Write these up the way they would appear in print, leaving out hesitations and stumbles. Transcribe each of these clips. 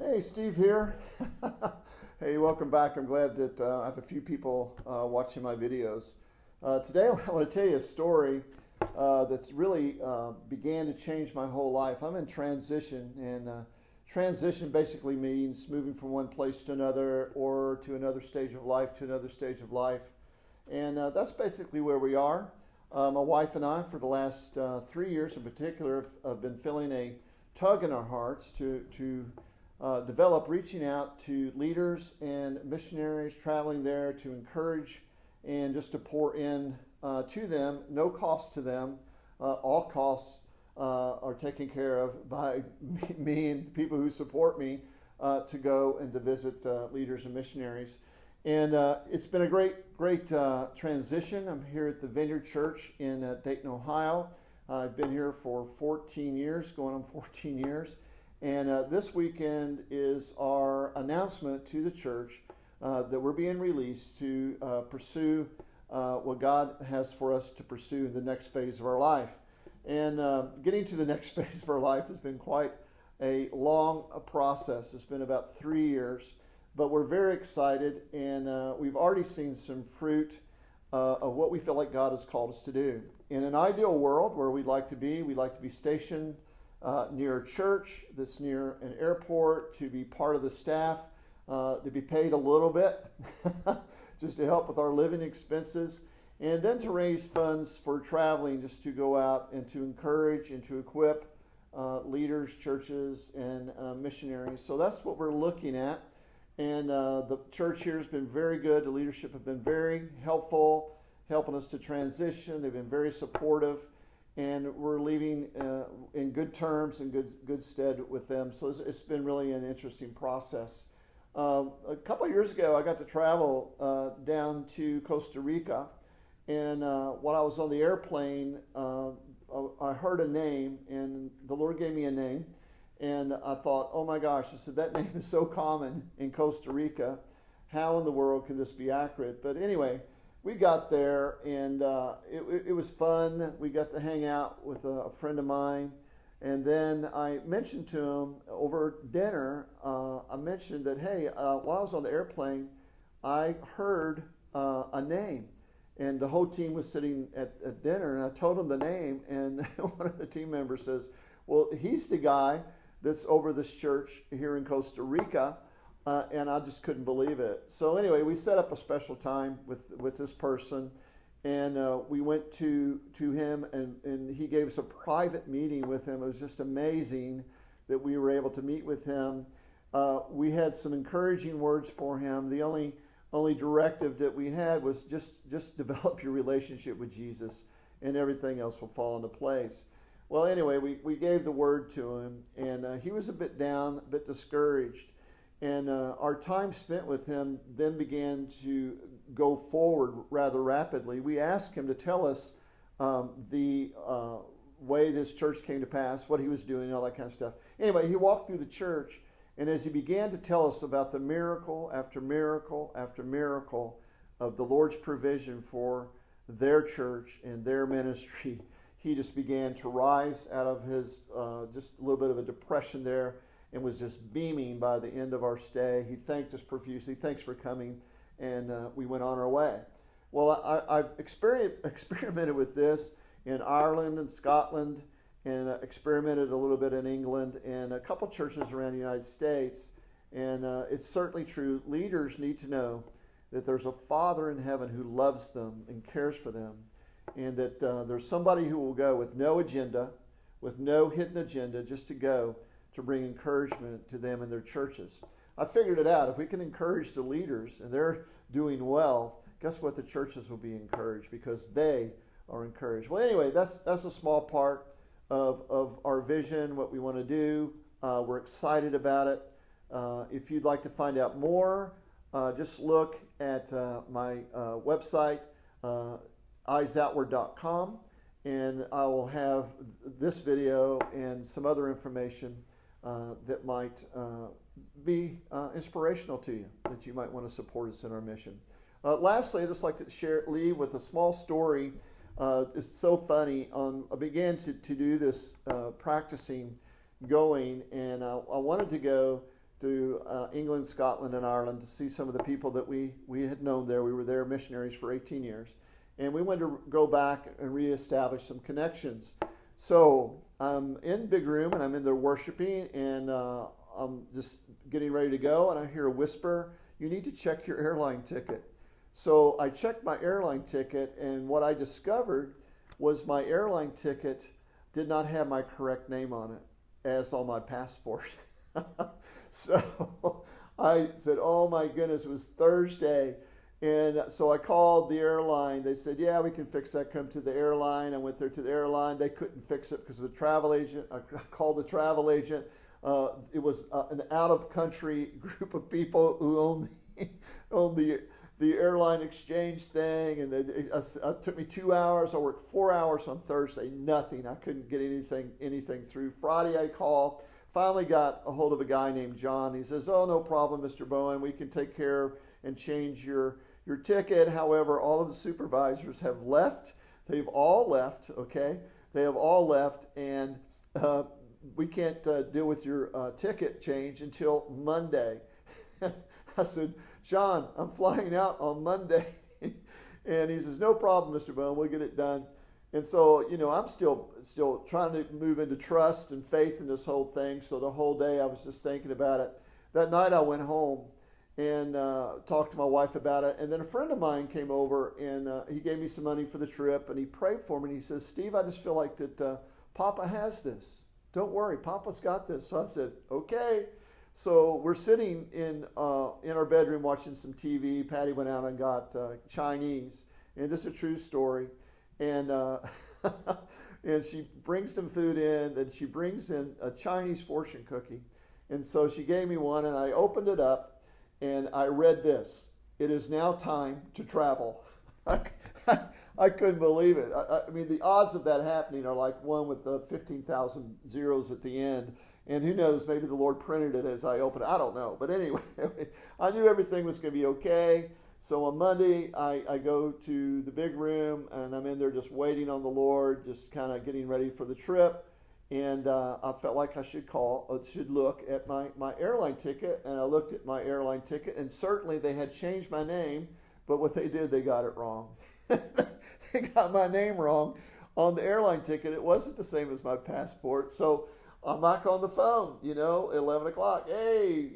Hey, Steve here. Hey, welcome back. I'm glad that I have a few people watching my videos. Today, I want to tell you a story that's really began to change my whole life. I'm in transition, and transition basically means moving from one place to another or to another stage of life to another stage of life. And that's basically where we are. My wife and I, for the last 3 years in particular, have been feeling a tug in our hearts to develop reaching out to leaders and missionaries traveling there to encourage and just to pour in to them, no cost to them. All costs are taken care of by me and people who support me to go and to visit leaders and missionaries. And it's been a great transition. I'm here at the Vineyard Church in Dayton, Ohio. I've been here for 14 years, going on 14 years. And this weekend is our announcement to the church that we're being released to pursue what God has for us to pursue in the next phase of our life. And getting to the next phase of our life has been quite a long process. It's been about 3 years, but we're very excited, and we've already seen some fruit of what we feel like God has called us to do. In an ideal world where we'd like to be stationed near a church that's near an airport, to be part of the staff, to be paid a little bit just to help with our living expenses, and then to raise funds for traveling, just to go out and to encourage and to equip leaders, churches, and missionaries. So that's what we're looking at. And the church here has been very good. The leadership have been very helpful, helping us to transition. They've been very supportive. And we're leaving in good terms and good stead with them. So it's been really an interesting process. A couple of years ago, I got to travel down to Costa Rica, and while I was on the airplane, I heard a name, and the Lord gave me a name, and I thought, oh my gosh, I said, that name is so common in Costa Rica. How in the world can this be accurate? But anyway, we got there, and it was fun. We got to hang out with a friend of mine. And then I mentioned to him over dinner, I mentioned that, hey, while I was on the airplane, I heard a name. And the whole team was sitting at dinner, and I told him the name. And one of the team members says, well, he's the guy that's over this church here in Costa Rica. And I just couldn't believe it. So anyway, we set up a special time with this person, and we went to him, and he gave us a private meeting with him. It was just amazing that we were able to meet with him. We had some encouraging words for him. The only directive that we had was just develop your relationship with Jesus, and everything else will fall into place. Well, anyway, we gave the word to him, and he was a bit down, a bit discouraged. And our time spent with him then began to go forward rather rapidly. We asked him to tell us the way this church came to pass, what he was doing, and all that kind of stuff. Anyway, he walked through the church, and as he began to tell us about the miracle after miracle after miracle of the Lord's provision for their church and their ministry, he just began to rise out of his just a little bit of a depression there, and was just beaming by the end of our stay. He thanked us profusely. Thanks for coming. And we went on our way. Well, I've experimented with this in Ireland and Scotland, and experimented a little bit in England and a couple churches around the United States. And it's certainly true. Leaders need to know that there's a Father in heaven who loves them and cares for them, and that there's somebody who will go with no agenda, with no hidden agenda, just to go to bring encouragement to them in their churches. I figured it out. If we can encourage the leaders and they're doing well, guess what? The churches will be encouraged because they are encouraged. Well, anyway, that's a small part of our vision, what we want to do. We're excited about it. If you'd like to find out more, just look at my website, eyesoutward.com, and I will have this video and some other information that might be inspirational to you, that you might want to support us in our mission. Lastly, I'd just like to leave with a small story. It's so funny. I began to do this practicing going, and I wanted to go to England, Scotland, and Ireland to see some of the people that we had known there. We were there missionaries for 18 years. And we wanted to go back and reestablish some connections. So I'm in big room, and I'm in there worshiping, and I'm just getting ready to go, and I hear a whisper, "You need to check your airline ticket." So I checked my airline ticket, and what I discovered was my airline ticket did not have my correct name on it, as on my passport. So I said, oh my goodness, it was Thursday. And so I called the airline. They said, yeah, we can fix that. Come to the airline. I went there to the airline. They couldn't fix it because of the travel agent. I called the travel agent. It was an out-of-country group of people who owned the airline exchange thing. And it took me 2 hours. I worked 4 hours on Thursday. Nothing. I couldn't get anything through. Friday I called. Finally got a hold of a guy named John. He says, oh, no problem, Mr. Bowen. We can take care and change your ticket. However, all of the supervisors have left. They've all left, okay? They have all left, and we can't deal with your ticket change until Monday. I said, John, I'm flying out on Monday. And he says, no problem, Mr. Bowen. We'll get it done. And so, you know, I'm still trying to move into trust and faith in this whole thing. So the whole day I was just thinking about it. That night I went home and talked to my wife about it. And then a friend of mine came over, and he gave me some money for the trip, and he prayed for me. And he says, Steve, I just feel like that Papa has this. Don't worry, Papa's got this. So I said, okay. So we're sitting in our bedroom watching some TV. Patty went out and got Chinese. And this is a true story. And and she brings some food in, and she brings in a Chinese fortune cookie. And so she gave me one, and I opened it up, and I read this: "It is now time to travel." I couldn't believe it. I mean, the odds of that happening are like one with 15,000 zeros at the end. And who knows, maybe the Lord printed it as I opened it. I don't know. But anyway, I knew everything was going to be okay. So on Monday, I go to the big room, and I'm in there just waiting on the Lord, just kind of getting ready for the trip. And I felt like I should look at my airline ticket. And I looked at my airline ticket, and certainly they had changed my name. But what they did, they got it wrong. They got my name wrong on the airline ticket. It wasn't the same as my passport. So I'm back on the phone, 11 o'clock. Hey,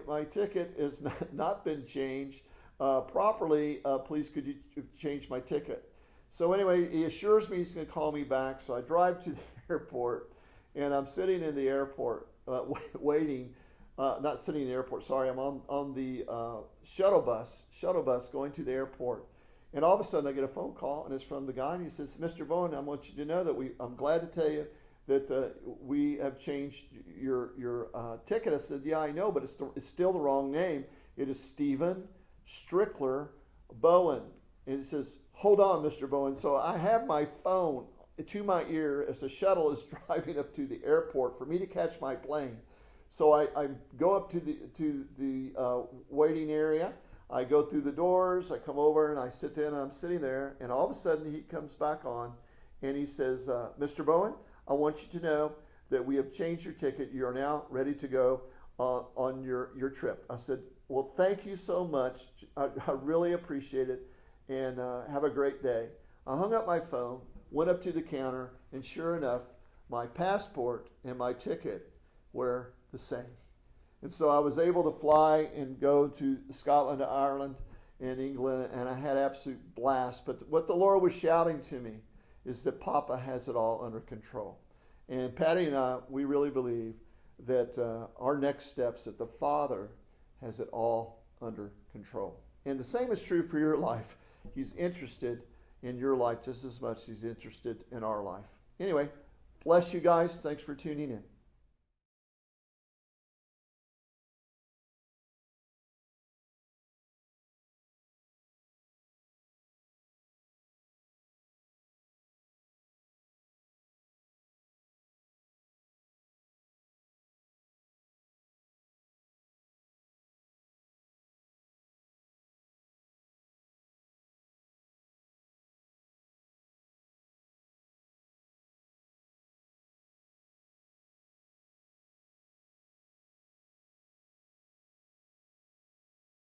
my ticket has not been changed properly. Please, could you change my ticket? So anyway, he assures me he's going to call me back. So I drive to the airport, and I'm sitting in the airport waiting. Not sitting in the airport, sorry. I'm on the shuttle bus going to the airport. And all of a sudden I get a phone call, and it's from the guy, and he says, Mr. Bowen, I want you to know that I'm glad to tell you that we have changed your ticket. I said, yeah, I know, but it's still the wrong name. It is Stephen Strickler Bowen. And he says, hold on, Mr. Bowen. So I have my phone to my ear as the shuttle is driving up to the airport for me to catch my plane. So I go up to the waiting area. I go through the doors. I come over and I sit down, and I'm sitting there. And all of a sudden he comes back on, and he says, Mr. Bowen, I want you to know that we have changed your ticket. You are now ready to go on your trip. I said, well, thank you so much. I really appreciate it, and have a great day. I hung up my phone, went up to the counter, and sure enough, my passport and my ticket were the same. And so I was able to fly and go to Scotland, Ireland, and England, and I had absolute blast. But what the Lord was shouting to me is that Papa has it all under control. And Patty and I, we really believe that our next steps, that the Father has it all under control. And the same is true for your life. He's interested in your life just as much as he's interested in our life. Anyway, bless you guys. Thanks for tuning in.